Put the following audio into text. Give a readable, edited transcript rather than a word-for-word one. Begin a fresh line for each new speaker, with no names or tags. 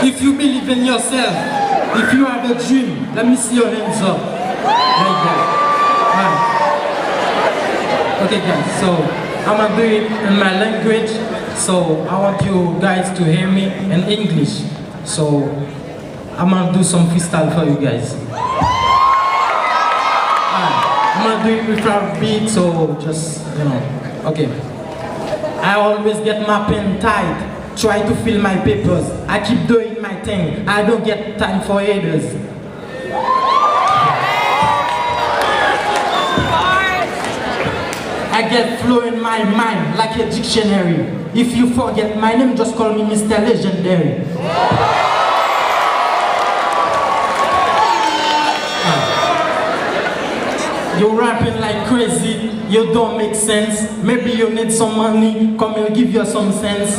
If you believe in yourself, if you have a dream, let me see your hands up. Like that. Right. Okay guys, so I'm gonna do it in my language. So I want you guys to hear me in English. So I'm gonna do some freestyle for you guys. I'm gonna do it without beat, so just, you know, okay. I always get my pen tight, try to fill my papers. I keep doing my thing, I don't get time for haters. I get flow in my mind like a dictionary. If you forget my name, just call me Mr. Legendary. You're rapping like crazy, you don't make sense. Maybe you need some money, come and give you some sense.